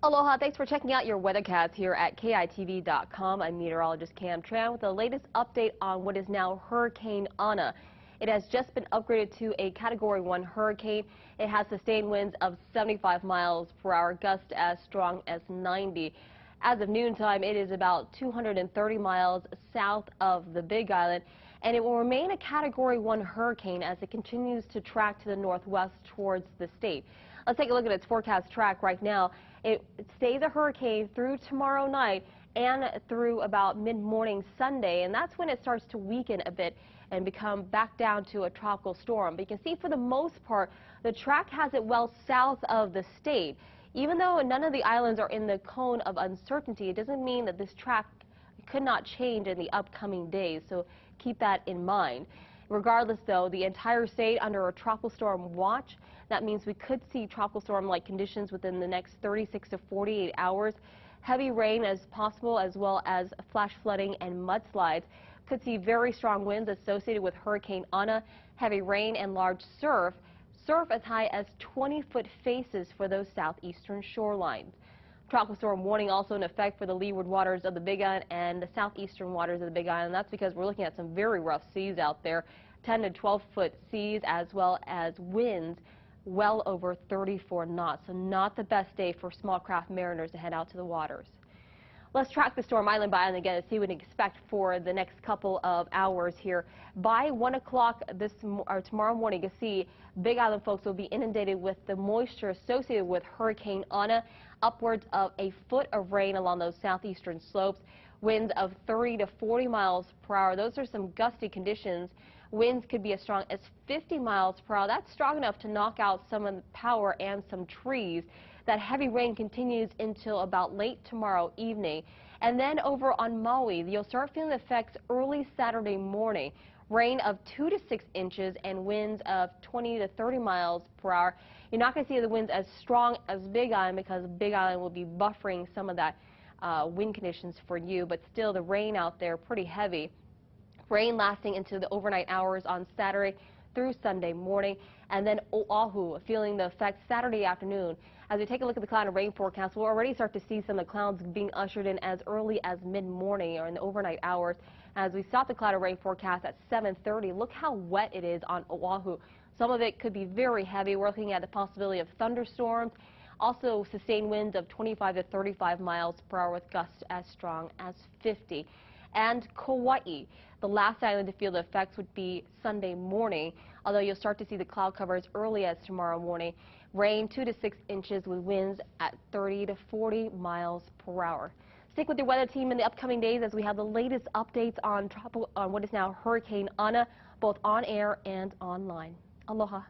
Aloha, thanks for checking out your weathercast here at KITV.com. I'm meteorologist Cam Tran with the latest update on what is now Hurricane Ana. It has just been upgraded to a Category 1 hurricane. It has sustained winds of 75 miles per hour, gusts as strong as 90. As of noontime, it is about 230 miles south of the Big Island, and it will remain a Category 1 hurricane as it continues to track to the northwest towards the state. Let's take a look at its forecast track right now. It stays a hurricane through tomorrow night and through about mid-morning Sunday, and that's when it starts to weaken a bit and become back down to a tropical storm. But you can see for the most part, the track has it well south of the state. Even though none of the islands are in the cone of uncertainty, it doesn't mean that this track could not change in the upcoming days, so keep that in mind. Regardless, though, the entire state under a tropical storm watch. That means we could see tropical storm-like conditions within the next 36 to 48 hours. Heavy rain as possible, as well as flash flooding and mudslides. Could see very strong winds associated with Hurricane Ana, heavy rain and large surf. Surf as high as 20-foot faces for those southeastern shorelines. Tropical storm warning also in effect for the leeward waters of the Big Island and the southeastern waters of the Big Island. That's because we're looking at some very rough seas out there, 10 to 12-foot seas, as well as winds well over 34 knots. So not the best day for small craft mariners to head out to the waters. Let's track the storm island by island again and see what we can expect for the next couple of hours here. By 1 o'clock tomorrow morning, you can see Big Island folks will be inundated with the moisture associated with Hurricane Ana. Upwards of a foot of rain along those southeastern slopes. Winds of 30 to 40 miles per hour. Those are some gusty conditions. Winds could be as strong as 50 miles per hour. That's strong enough to knock out some of the power and some trees. That heavy rain continues until about late tomorrow evening. And then over on Maui, you'll start feeling the effects early Saturday morning. Rain of 2 to 6 inches and winds of 20 to 30 miles per hour. You're not going to see the winds as strong as Big Island because Big Island will be buffering some of that wind conditions for you. But still, the rain out there pretty heavy. Rain lasting into the overnight hours on Saturday through Sunday morning, and then Oahu feeling the effects Saturday afternoon. As we take a look at the cloud and rain forecast, we'll already start to see some of the clouds being ushered in as early as mid-morning or in the overnight hours. As we stop the cloud and rain forecast at 7:30, look how wet it is on Oahu. Some of it could be very heavy. We're looking at the possibility of thunderstorms. Also sustained winds of 25 to 35 miles per hour with gusts as strong as 50. And Kauai, the last island to feel the effects would be Sunday morning, although you'll start to see the cloud cover as early as tomorrow morning. Rain 2 to 6 inches with winds at 30 to 40 miles per hour. Stick with your weather team in the upcoming days as we have the latest updates on what is now Hurricane Ana, both on air and online. Aloha.